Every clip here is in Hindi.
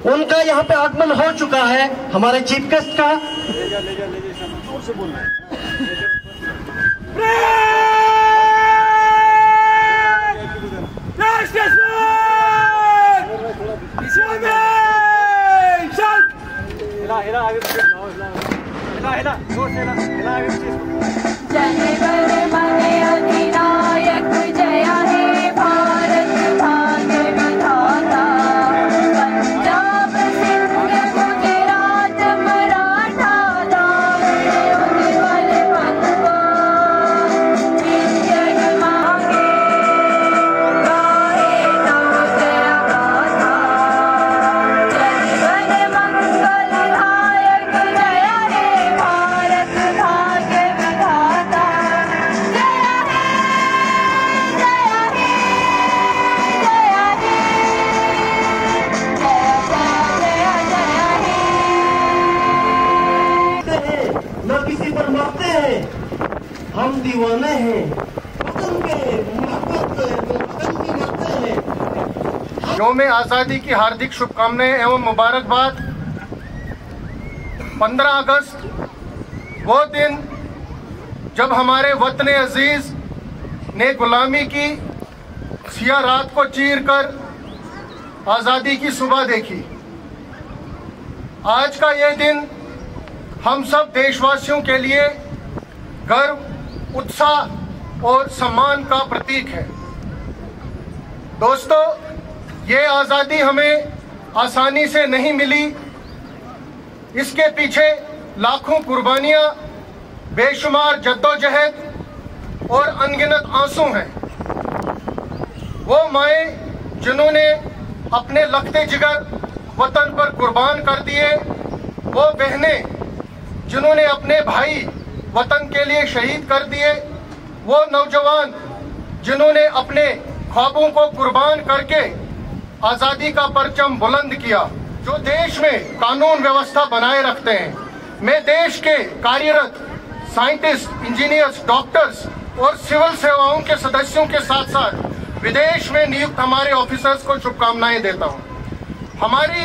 उनका यहाँ पे आगमन हो चुका है, हमारे चीफ गेस्ट का। हम दीवाने हैं वतन के, मोहब्बत वतन की मरते हैं। यौम आज़ादी की हार्दिक शुभकामनाएं एवं मुबारकबाद। 15 अगस्त वो दिन जब हमारे वतन अजीज ने गुलामी की सिया रात को चीर कर आज़ादी की सुबह देखी। आज का ये दिन हम सब देशवासियों के लिए गर्व, उत्साह और सम्मान का प्रतीक है। दोस्तों, ये आज़ादी हमें आसानी से नहीं मिली। इसके पीछे लाखों कुर्बानियां, बेशुमार जद्दोजहद और अनगिनत आंसू हैं। वो माएँ जिन्होंने अपने लखते जिगर वतन पर कुर्बान कर दिए, वो बहनें जिन्होंने अपने भाई वतन के लिए शहीद कर दिए, वो नौजवान जिन्होंने अपने ख्वाबों को कुर्बान करके आज़ादी का परचम बुलंद किया, जो देश में कानून व्यवस्था बनाए रखते हैं। मैं देश के कार्यरत साइंटिस्ट, इंजीनियर्स, डॉक्टर्स और सिविल सेवाओं के सदस्यों के साथ साथ विदेश में नियुक्त हमारे ऑफिसर्स को शुभकामनाएं देता हूं। हमारी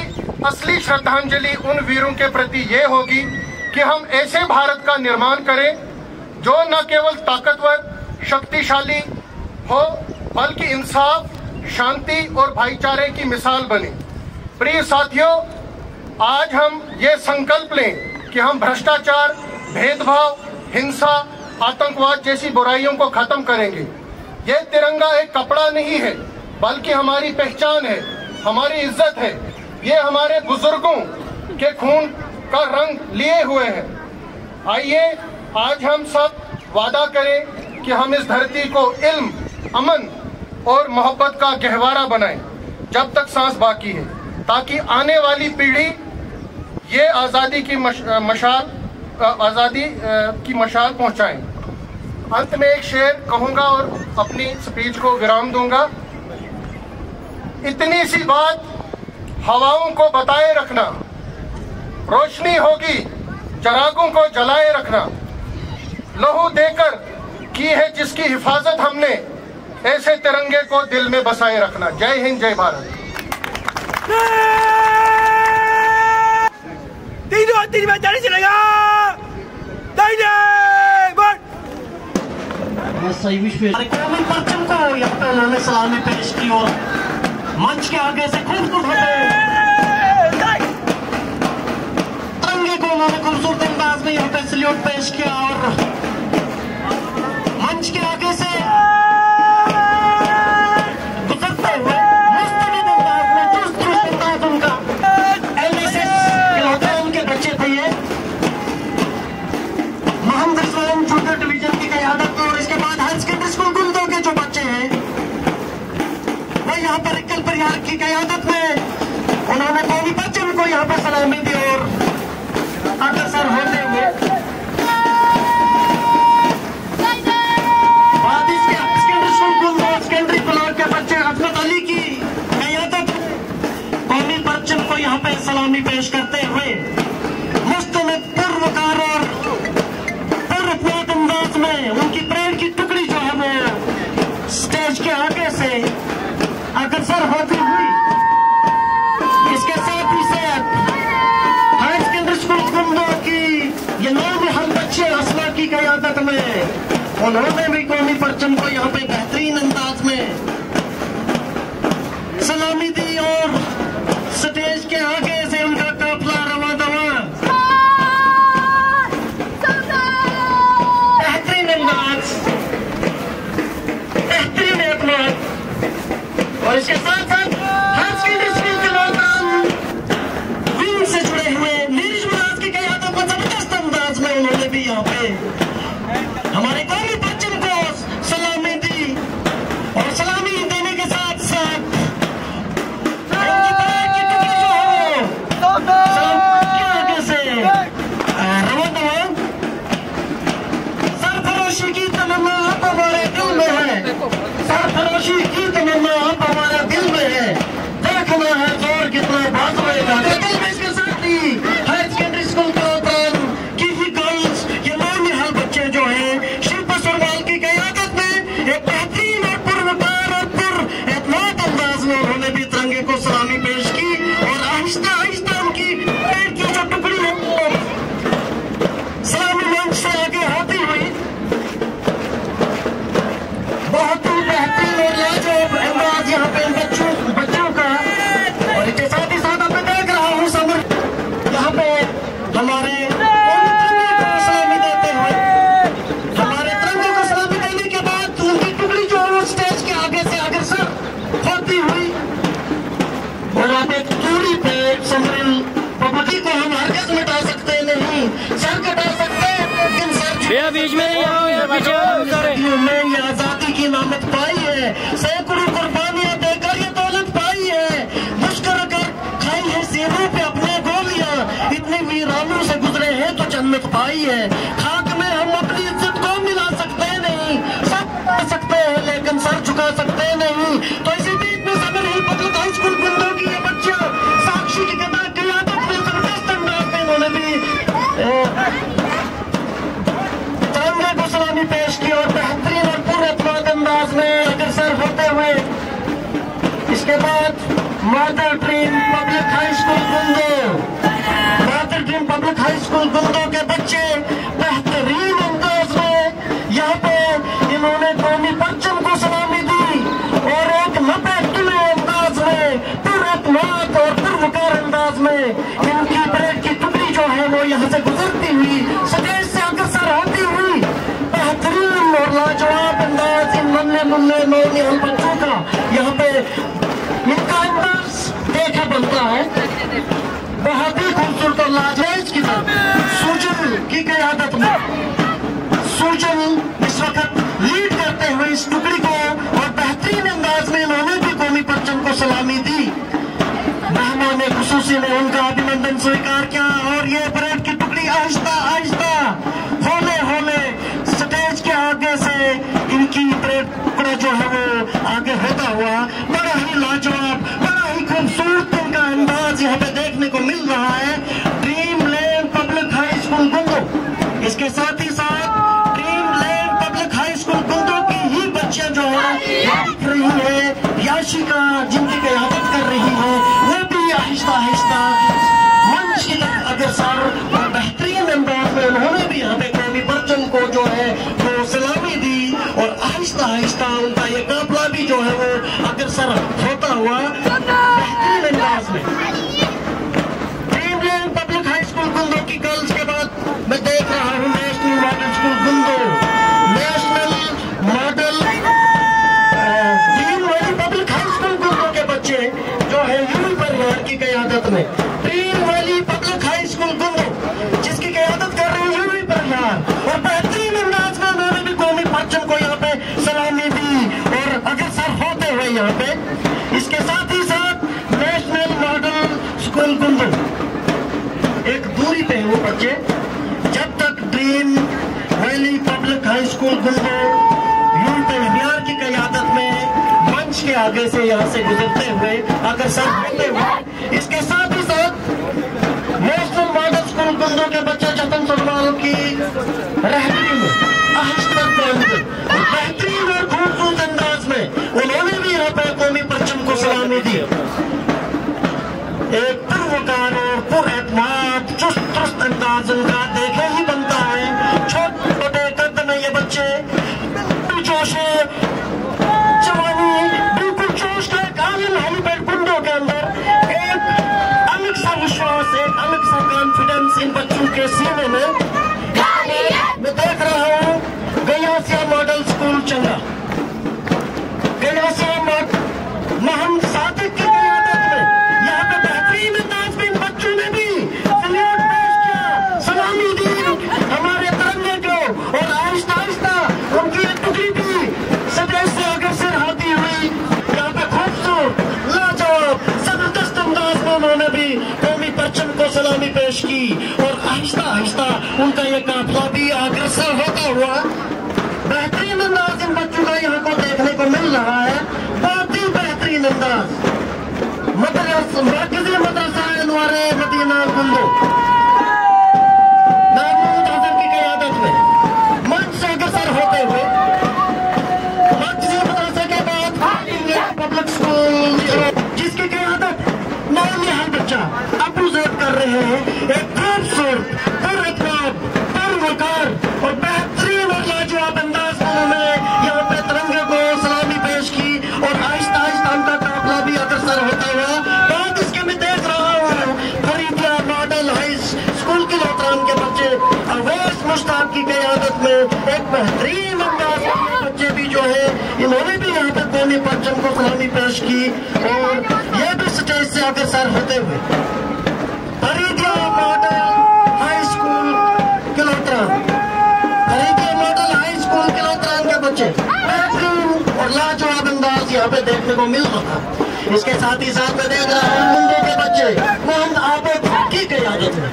असली श्रद्धांजलि उन वीरों के प्रति ये होगी कि हम ऐसे भारत का निर्माण करें जो न केवल ताकतवर, शक्तिशाली हो, बल्कि इंसाफ, शांति और भाईचारे की मिसाल बने। प्रिय साथियों, आज हम ये संकल्प लें कि हम भ्रष्टाचार, भेदभाव, हिंसा, आतंकवाद जैसी बुराइयों को खत्म करेंगे। ये तिरंगा एक कपड़ा नहीं है, बल्कि हमारी पहचान है, हमारी इज्जत है। ये हमारे बुजुर्गों के खून का रंग लिए हुए हैं। आइए आज हम सब वादा करें कि हम इस धरती को इल्म, अमन और मोहब्बत का गहवारा बनाएं जब तक सांस बाकी है, ताकि आने वाली पीढ़ी ये आज़ादी की मशाल पहुंचाएं। अंत में एक शेर कहूंगा और अपनी स्पीच को विराम दूंगा। इतनी सी बात हवाओं को बताए रखना, रोशनी होगी चरागों को जलाए रखना। लहू देकर की है जिसकी हिफाजत हमने, ऐसे तिरंगे को दिल में बसाए रखना। जय हिंद, जय भारत। तीन बार जारी चलेगा। कौमी परचम को यहाँ पे उन्होंने सलामी पेश की और मंच के आगे से खूब उन्होंने खूबसूरत अंदाज में यहाँ पे सल्यूट पेश किया और मंच के आगे से गुजरते हुए मुस्तकिल अंदाज में दुरुस्त अंदाज उनका एलएसएस के उनके बच्चे थे। ये मोहम्मद रिजवान छोटे डिवीजन की क़यादत और इसके बाद हायर सेकेंडरी स्कूल गुंदो के जो बच्चे हैं वो यहाँ पर इक्कल परिहार की क़यादत में उन्होंने कौमी परचम को यहाँ पर सलामी दी और अग्रसर होते हुए सेकेंडरी ब्लॉक के बच्चे अजमत अली की क़यादत कौमी परचम को यहाँ पे सलामी पेश करते हुए मुस्तनद पुरवकार और पुरफुआद अंदाज में उनकी परेड की टुकड़ी जो है वो स्टेज के आगे से अग्रसर होती हुई इसके साथ ही उन्होंने भी कौमी परचम को यहाँ पे बेहतरीन अंदाज में सलामी दी और स्टेज के आगे से उनका काफिला रवा दवा बेहतरीन अंदाज, बेहतरीन एतमाद। और इसके साथ साथ हायर सेकेंडरी स्कूल के नौजवान विंग से जुड़े हुए नीरज मुराद की क़यादत में जबरदस्त अंदाज में उन्होंने भी यहाँ पे हमारे कौमी परचम को सलामी दी और सलामी देने के साथ साथ उनकी परेड की टुकड़ी जो है वो सलामी के आगे से रवा दवा। सरफरोशी की तमन्ना अब हमारे दिल में है, सरफरोशी की तमन्ना अब हमारे दिल में है, देखना है जोर कितना बाजुएगा। इसके साथ ही हायर सेकेंडरी स्कूल के दौरान की ही गर्ल्स ये नौनिहाल बच्चे जो हैं शिल्पा सोनवाल की क़यादत में एक बेहतरीन और पुरवकार और पुरएतमाद अंदाज में उन्होंने भी तिरंगे को सलामी पेश की और आहिस्ता आहिस्ता उनकी पेड़ की जो टुकड़ी है वो सलामी मंच से आगे होती हुई बहुत ही बेहतरीन और लाजवाब अंदाज यहाँ पे बच्चों का। और इसके साथ ही साथ मैं देख रहा हूँ समर यहाँ पे हमारे सलामी देते हुए, हमारे तिरंगे को सलामी देने के बाद उनकी टुकड़ी जो है स्टेज के आगे से अग्रसर होती हुई और आप एक दूरी पे समरिल पब्लिक को हम हरकत मिटा सकते नहीं, सर कटा सकते लेकिन सर बीच में ये आजादी की नामत पाई है, सैकड़ों कुर्बानियां देकर ये दौलत पाई है, मुश्किल कर खाई है सीनों पे अपने गोलियां, इतनी वीरानों से गुजरे हैं तो जन्नत पाई है। खाक में हम अपनी इज्जत को मिला सकते नहीं, सब कर सकते हैं लेकिन सर झुका सकते नहीं। तो इसी बीच में समरिल पब्लिक हाई स्कूल गुंडों की ये बच्चियां साक्षी की क़यादत में जबरदस्त अंदाज में उन्होंने भी तिरंगे को सलामी पेश की और बेहतरीन और पुरएतमाद अंदाज में अग्रसर होते हुए इसके बाद model dream public high school Gundo, model dream public high school Gundo के बच्चे बेहतरीन अंदाज में यहाँ पे इन्होंने कौमी परचम को सलामी दी और एक नपे अंदाज में पुरएतमाद और पुरवकार अंदाज में इनकी परेड की टुकड़ी जो है वो यहाँ से गुजरती हुई स्टेज से अग्रसर होती हुई बेहतरीन और लाजवाब अंदाज इन नन्हे मुन्ने नौनिहाल बच्चों का यहाँ पे इनका अंदाज देखा बनता है बहुत ही खूबसूरत और लाजवाब की सूजन की क़यादत में सूजन इस वक्त लीड करते हुए इस टुकड़ी को और बेहतरीन अंदाज में इन्होंने भी कौमी परचम को सलामी दी। मेहमान ने खुसूसी ने उनका अभिनंदन स्वीकार किया और ये परेड की टुकड़ी आहिस्ता आहिस्ता होले होले स्टेज के आगे से इनकी परेड टुकड़ा जो है वो आगे होता हुआ बड़ा ही लाजवाब बड़ा ही खूबसूरत इनका अंदाज यहाँ पे देखने को मिल रहा है। Dream land public high school Gundo, इसके साथ ही साथ dream land public high school Gundo की ही बच्चियां जो है दिख रही है, याशिका जिनकी क़यादत कर रही है वो भी आहिस्ता आहिस्ता मंच की तरफ अग्रसर और बेहतरीन अंदाज में उन्होंने भी यहाँ पे कौमी परचम को जो है वो सलामी दी और आहिस्ता आहिस्ता उनका ये काफिला भी जो है वो अग्रसर होता हुआ बेहतरीन अंदाज में। Dream land public high school Gundo की गर्ल्स के बाद मैं देख रहा हूँ national model school Gundo, national model dream valley public high school Gundo के बच्चे जो है यूपी परिवार की क़यादत में dream valley public high school Gundo जिसकी क़यादत कर रहे हैं यूपी परिवार और बेहतरीन अंदाज में उन्होंने भी कौमी परचम को यहाँ पे सलामी दी और अग्रसर होते हुए यहाँ पे इसके साथ ही साथ नेशनल मॉडल स्कूल गुंदो एक दूरी पे वो बच्चे जब तक dream valley public high school Gundo UP Bihar की क़यादत में मंच के आगे से यहाँ से गुजरते हुए अग्रसर होते हुए इसके साथ ही साथ नेशनल मॉडल स्कूल गुंदो के बच्चे जतन सोनवाल की रहबरी में आहिस्ता बेहतरीन और खूबसूरत अंदाज में उन्होंने भी यहाँ पे कौमी परचम को सलामी दी। एक पुरवकार और पुरएतमाद चुस्त अंदाज उनका देखे ही बनता है। छोटे छोटे कद में ये बच्चे एक अलग सा कॉन्फिडेंस इन बच्चों के सीने में। मैं देख रहा हूँ गयासिया मॉडल स्कूल चंगा, गयासिया मोहम्मद सादिक की क़यादत में यहाँ पे बेहतरीन अंदाज में इन बच्चों ने भी सल्यूट पेश किया, सलामी दी हमारे तिरंगे को, और आहिस्ता आहिस्ता उनकी एक टुकड़ी भी सदैव से अग्रसर होती हुई यहाँ पे खूबसूरत लाजवाब जबरदस्त अंदाज में उन्होंने भी कौमी परचम को सलामी पेश की, और आहिस्ता आहिस्ता उनका ये काफिला भी अग्रसर होता हुआ बेहतरीन अंदाज इन बच्चों का यहाँ को देखने को मिल रहा है। बहुत ही बेहतरीन अंदाज। मरकज़ी मदरसा अनवारे मदीना गुंदो महमूद हसन की क़यादत में मंच से अग्रसर होते हुए मरकज़ी मदरसे के बाद पब्लिक स्कूल जिसकी क़यादत नौनिहाल बच्चा अबू ज़ैद कर रहे हैं, एक खूबसूरत पुरअतराब पुरवकार और बेहतरीन और लाजवाब अंदाज में उन्होंने यहाँ पे तिरंगे को सलामी पेश की, और आहिस्ता आहिस्ता उनका काफिला भी अग्रसर होता हुआ बहुत इसके मैं देख रहा हूँ फरीदिया मॉडल हाई स्कूल के लोतरान के बच्चे अवैस मुश्ताक की क़यादत में एक बेहतरीन अंदाज में बच्चे भी जो है इन्होंने भी यहाँ पे कौमी परचम को सलामी पेश की, और ये भी स्टेज से अग्रसर होते हुए फरीदिया मॉडल हाई स्कूल के लोतरान, फरीदिया मॉडल हाई स्कूल के लोतरान के बच्चे बेहतरीन और लाजवाब अंदाज यहाँ पे देखने को मिल रहा है। इसके साथ ही साथ मैं देख रहा हूँ मुंडे के बच्चे मोहम्मद आबिद की क़यादत में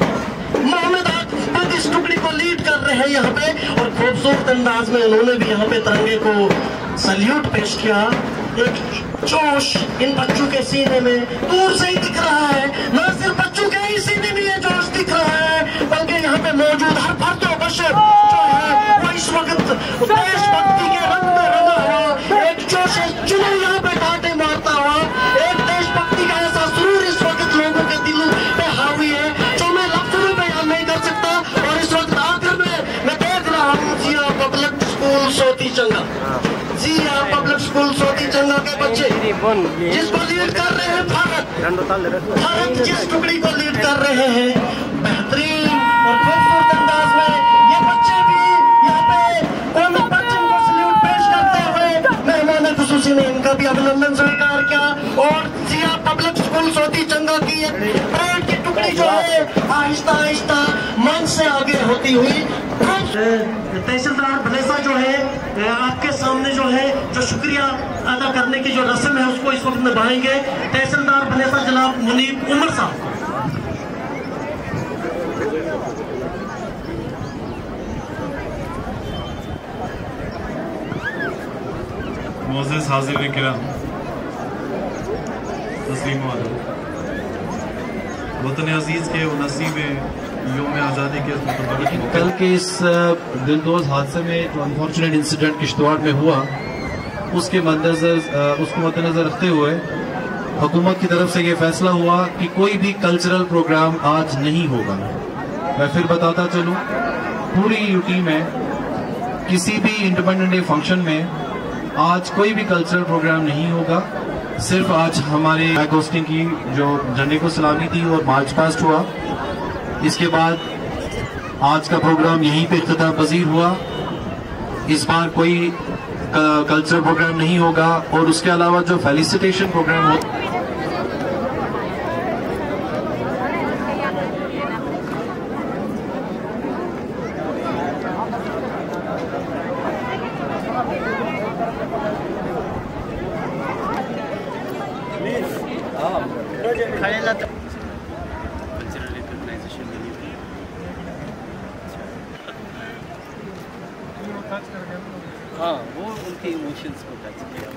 मोहम्मद आबिद इस टुकड़ी को लीड कर रहे हैं यहाँ पे, और खूबसूरत अंदाज में उन्होंने भी यहाँ पे तिरंगे को सल्यूट पेश किया। एक जोश इन बच्चों के सीने में दूर से ही दिख रहा है, न सिर्फ बच्चों के ही सीने में ये जोश दिख रहा है बल्कि यहाँ पे मौजूद हर फर्द बशर जो है वो इस वक्त देशभक्ति के रंग में रंगा हुआ एक जोश जुनून यहाँ पे कांटे मारता हुआ एक देशभक्ति का ऐसा सुरूर इस वक्त लोगों के दिलों पे हावी है जो मैं लफ्ज़ों में बयान नहीं कर सकता। और इस वक्त आखिर में मैं देख रहा हूँ जिया पब्लिक स्कूल सोती चंगा, जिया पब्लिक स्कूल सोती चंगा के बच्चे जिसको लीड कर रहे हैं भारत जिस टुकड़ी को लीड कर रहे हैं बेहतरीन और खूबसूरत अंदाज में ये बच्चे भी यहाँ पे कौमी परचम को सल्यूट पेश करते हुए मेहमान खुसूसी ने इनका भी अभिनंदन स्वीकार किया, और जिया पब्लिक स्कूल सोती चंगा की परेड की टुकड़ी जो है आहिस्ता आहिस्ता मंच से आगे होती हुई। तहसीलदार भलेसा जो है आपके सामने जो है जो शुक्रिया अदा करने की जो रस्म है उसको इस वक्त निभाएंगे। तहसीलदार भलेसा जनाब मुनीब उमर साहब। मोअज़्ज़िज़ हाज़िरीन किराम, तस्लीम वाले वतन अजीज़ के नसीब यौम आज़ादी के कल के इस दिलदोज़ हादसे में जो अनफॉर्चुनेट इंसिडेंट किश्तवाड़ में हुआ उसको मद्देनजर रखते हुए हुकूमत की तरफ से ये फैसला हुआ कि कोई भी कल्चरल प्रोग्राम आज नहीं होगा। मैं फिर बताता चलूं, पूरी यूटी में किसी भी इंडिपेंडेंट डे फंक्शन में आज कोई भी कल्चरल प्रोग्राम नहीं होगा। सिर्फ आज हमारे फ्लैग होस्टिंग की जो झंडे को सलामी दी और मार्च पास्ट हुआ, इसके बाद आज का प्रोग्राम यहीं पे इख्तिताम पजीर हुआ। इस बार कोई कल्चरल प्रोग्राम नहीं होगा, और उसके अलावा जो फेलिसिटेशन प्रोग्राम होगा हाँ वो उनके इमोशंस को टच किया।